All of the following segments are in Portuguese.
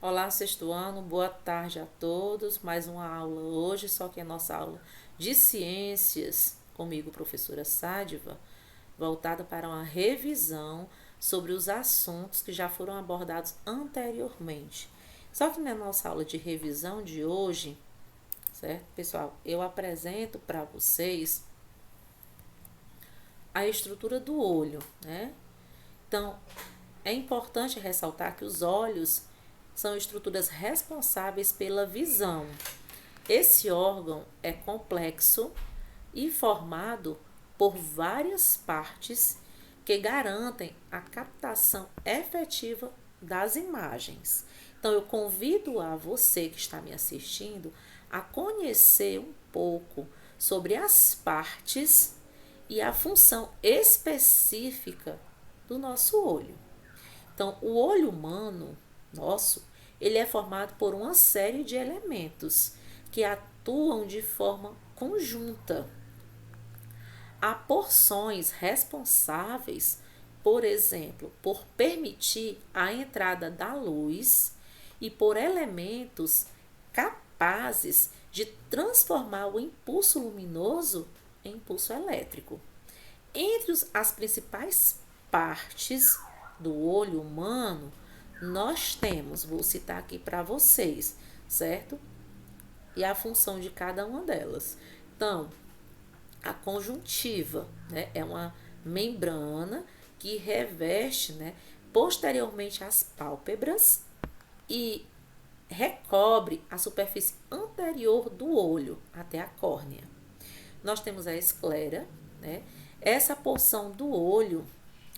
Olá, sexto ano, boa tarde a todos. Mais uma aula hoje, só que é nossa aula de ciências, comigo, professora Sádiva, voltada para uma revisão sobre os assuntos que já foram abordados anteriormente. Só que na nossa aula de revisão de hoje, certo, pessoal, eu apresento para vocês a estrutura do olho, né? Então, é importante ressaltar que os olhos são estruturas responsáveis pela visão. Esse órgão é complexo e formado por várias partes que garantem a captação efetiva das imagens. Então, eu convido a você que está me assistindo a conhecer um pouco sobre as partes e a função específica do nosso olho. Então, o olho humano, nosso, ele é formado por uma série de elementos que atuam de forma conjunta. Há porções responsáveis, por exemplo, por permitir a entrada da luz e por elementos capazes de transformar o impulso luminoso em impulso elétrico. Entre as principais partes do olho humano, nós temos, vou citar aqui para vocês, certo? E a função de cada uma delas. Então, a conjuntiva, né, é uma membrana que reveste, né, posteriormente as pálpebras e recobre a superfície anterior do olho até a córnea. Nós temos a esclera, né? Essa porção do olho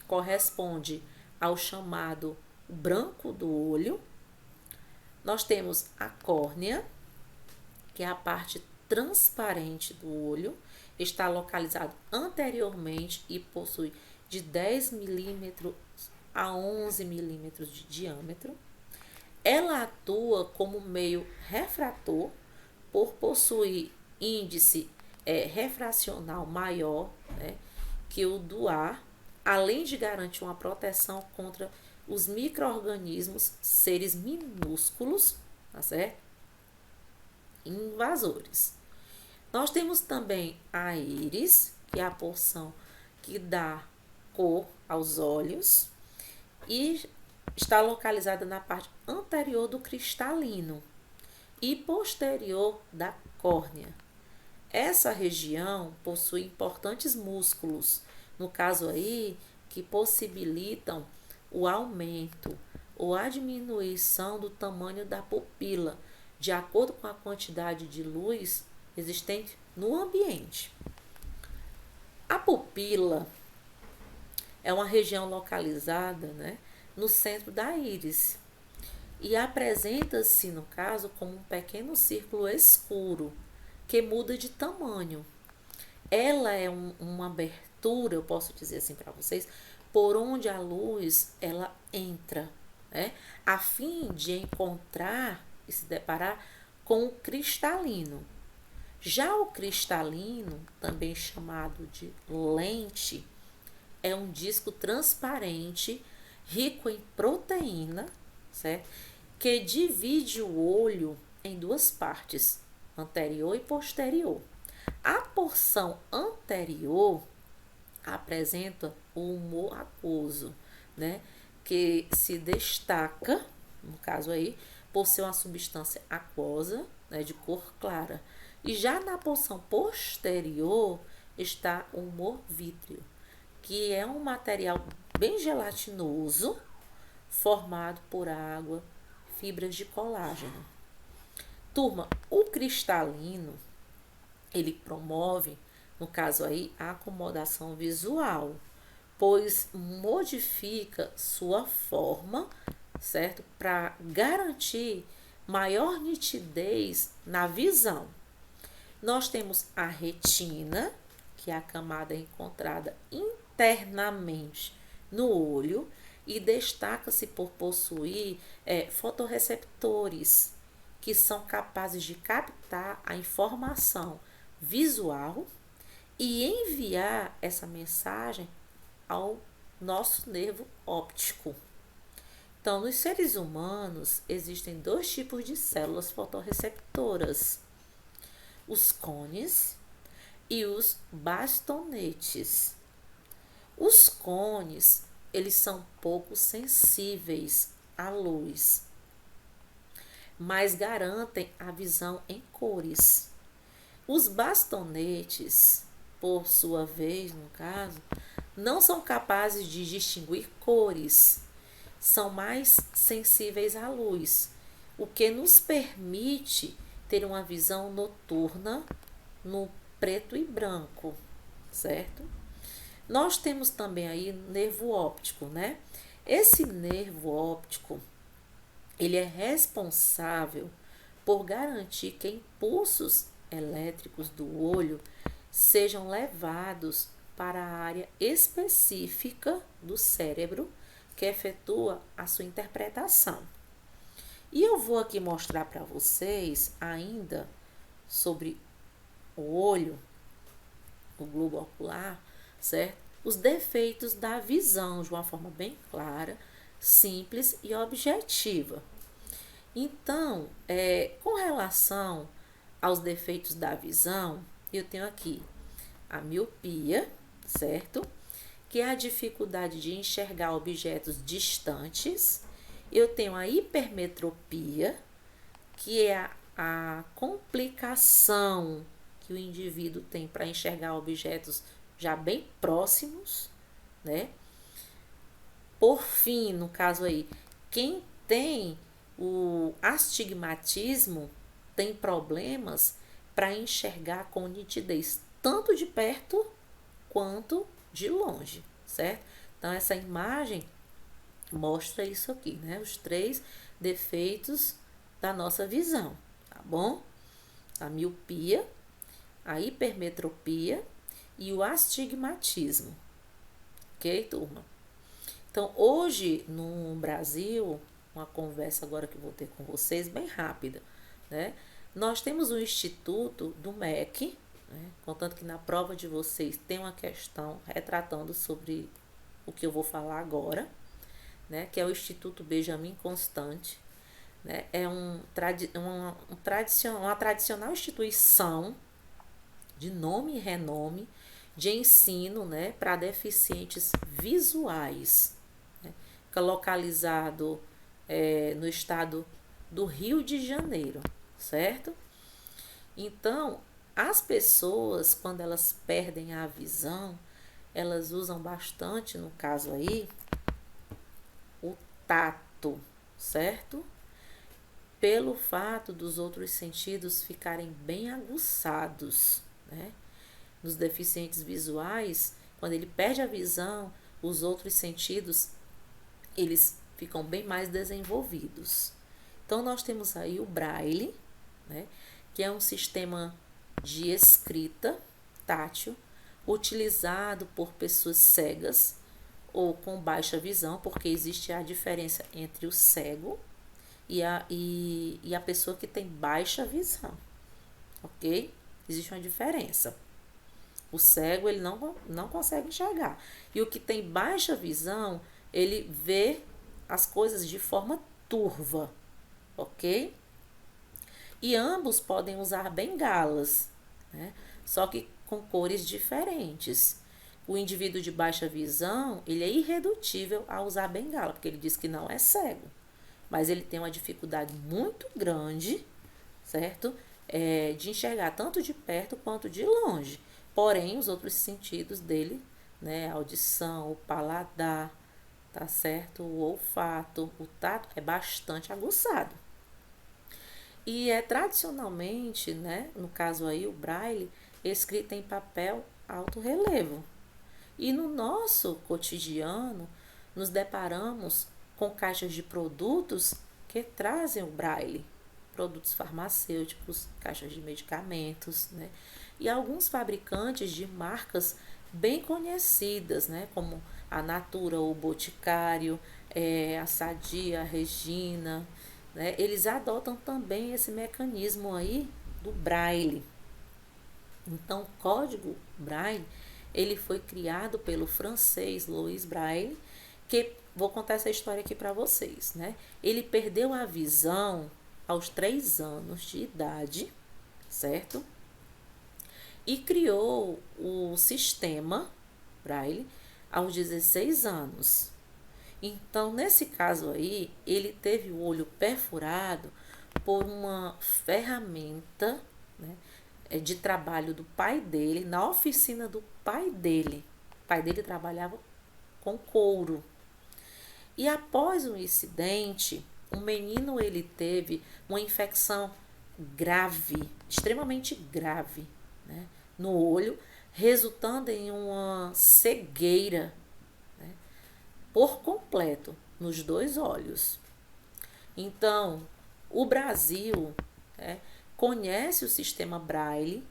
corresponde ao chamado branco do olho. Nós temos a córnea, que é a parte transparente do olho, está localizado anteriormente e possui de 10 milímetros a 11 milímetros de diâmetro. Ela atua como meio refrator por possuir índice refracional maior, né, que o do ar, além de garantir uma proteção contra os micro-organismos, seres minúsculos, tá certo? Invasores. Nós temos também a íris, que é a porção que dá cor aos olhos e está localizada na parte anterior do cristalino e posterior da córnea. Essa região possui importantes músculos, no caso aí, que possibilitam o aumento ou a diminuição do tamanho da pupila, de acordo com a quantidade de luz existente no ambiente. A pupila é uma região localizada, né, no centro da íris e apresenta-se, no caso, como um pequeno círculo escuro que muda de tamanho. Ela é uma abertura, eu posso dizer assim para vocês, por onde a luz ela entra, né, a fim de encontrar e se deparar com o cristalino. Já o cristalino, também chamado de lente, é um disco transparente, rico em proteína, certo? Que divide o olho em duas partes, anterior e posterior. A porção anterior apresenta o humor aquoso, né? Que se destaca, no caso aí, por ser uma substância aquosa, né, de cor clara. E já na porção posterior está o humor vítreo, que é um material bem gelatinoso, formado por água, fibras de colágeno. Turma, o cristalino, ele promove, no caso aí, a acomodação visual, pois modifica sua forma, certo? Para garantir maior nitidez na visão. Nós temos a retina, que é a camada encontrada internamente no olho e destaca-se por possuir fotorreceptores que são capazes de captar a informação visual e enviar essa mensagem ao nosso nervo óptico. Então, nos seres humanos, existem dois tipos de células fotorreceptoras: os cones e os bastonetes. Os cones, eles são pouco sensíveis à luz, mas garantem a visão em cores. Os bastonetes, por sua vez, no caso, não são capazes de distinguir cores, são mais sensíveis à luz, o que nos permite ter uma visão noturna no preto e branco, certo? Nós temos também aí nervo óptico, né? Esse nervo óptico, ele é responsável por garantir que impulsos elétricos do olho sejam levados para a área específica do cérebro que efetua a sua interpretação. E eu vou aqui mostrar para vocês ainda sobre o olho, o globo ocular, certo? Os defeitos da visão de uma forma bem clara, simples e objetiva. Então, com relação aos defeitos da visão, eu tenho aqui a miopia, certo? Que é a dificuldade de enxergar objetos distantes. Eu tenho a hipermetropia, que é a complicação que o indivíduo tem para enxergar objetos já bem próximos, né? Por fim, no caso aí, quem tem o astigmatismo tem problemas para enxergar com nitidez, tanto de perto quanto de longe, certo? Então, essa imagem mostra isso aqui, né? Os 3 defeitos da nossa visão, tá bom? A miopia, a hipermetropia e o astigmatismo. Ok, turma? Então, hoje no Brasil, uma conversa agora que eu vou ter com vocês, bem rápida, né? Nós temos um instituto do MEC, né? Contanto que na prova de vocês tem uma questão retratando sobre o que eu vou falar agora, né? Que é o Instituto Benjamin Constant, né? É uma tradicional instituição de nome e renome de ensino, né, para deficientes visuais, né? Fica localizado no estado do Rio de Janeiro, certo? Então, as pessoas, quando elas perdem a visão, elas usam bastante, no caso aí, o tato, certo? Pelo fato dos outros sentidos ficarem bem aguçados, né? Nos deficientes visuais, quando ele perde a visão, os outros sentidos, eles ficam bem mais desenvolvidos. Então, nós temos aí o Braille, né? Que é um sistema de escrita tátil utilizado por pessoas cegas ou com baixa visão, porque existe a diferença entre o cego e a pessoa que tem baixa visão, ok? Existe uma diferença. O cego, ele não consegue enxergar. E o que tem baixa visão, ele vê as coisas de forma turva, ok? E ambos podem usar bengalas, né? Só que com cores diferentes. O indivíduo de baixa visão, ele é irredutível a usar bengala, porque ele diz que não é cego. Mas ele tem uma dificuldade muito grande, certo? De enxergar tanto de perto quanto de longe. Porém, os outros sentidos dele, né? A audição, o paladar, tá certo? O olfato, o tato é bastante aguçado. E é tradicionalmente, né? No caso aí, o Braille, escrito em papel alto relevo. E no nosso cotidiano, nos deparamos com caixas de produtos que trazem o Braille. Produtos farmacêuticos, caixas de medicamentos, né? E alguns fabricantes de marcas bem conhecidas, né? Como a Natura, o Boticário, a Sadia, a Regina, né? Eles adotam também esse mecanismo aí do Braille. Então, o código Braille, ele foi criado pelo francês Louis Braille, que vou contar essa história aqui para vocês, né? Ele perdeu a visão aos 3 anos de idade, certo? E criou o sistema Braille aos 16 anos. Então, nesse caso aí, ele teve o olho perfurado por uma ferramenta, né, de trabalho do pai dele, na oficina do pai dele. O pai dele trabalhava com couro. E após o incidente, o menino ele teve uma infecção grave, extremamente grave, né, no olho, resultando em uma cegueira, né, por completo nos 2 olhos. Então, o Brasil, né, conhece o sistema Braille,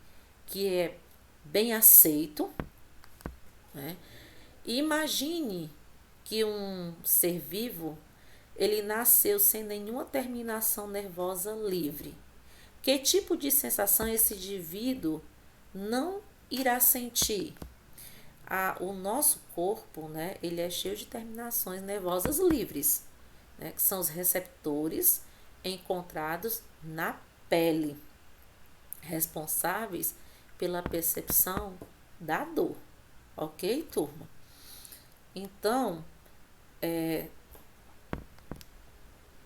que é bem aceito, né? E imagine que um ser vivo, ele nasceu sem nenhuma terminação nervosa livre. Que tipo de sensação esse indivíduo não irá sentir? O nosso corpo, né, ele é cheio de terminações nervosas livres, né, que são os receptores encontrados na pele, responsáveis pela percepção da dor. Ok, turma? Então,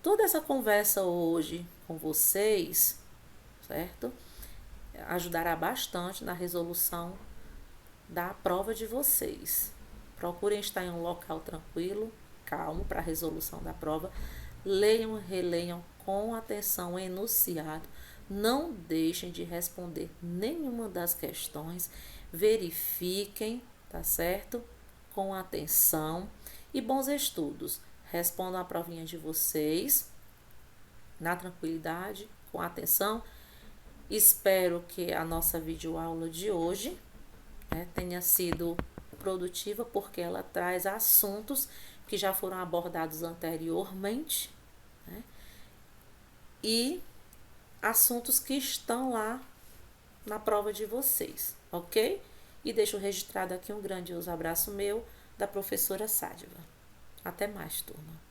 toda essa conversa hoje com vocês, certo? Ajudará bastante na resolução da prova de vocês. Procurem estar em um local tranquilo, calmo para a resolução da prova. Leiam e releiam com atenção o enunciado. Não deixem de responder nenhuma das questões. Verifiquem, tá certo? Com atenção e bons estudos. Respondam a provinha de vocês na tranquilidade, com atenção. Espero que a nossa videoaula de hoje, né, tenha sido produtiva, porque ela traz assuntos que já foram abordados anteriormente, né, e assuntos que estão lá na prova de vocês, ok? E deixo registrado aqui um grandioso abraço meu, da professora Sádiva. Até mais, turma.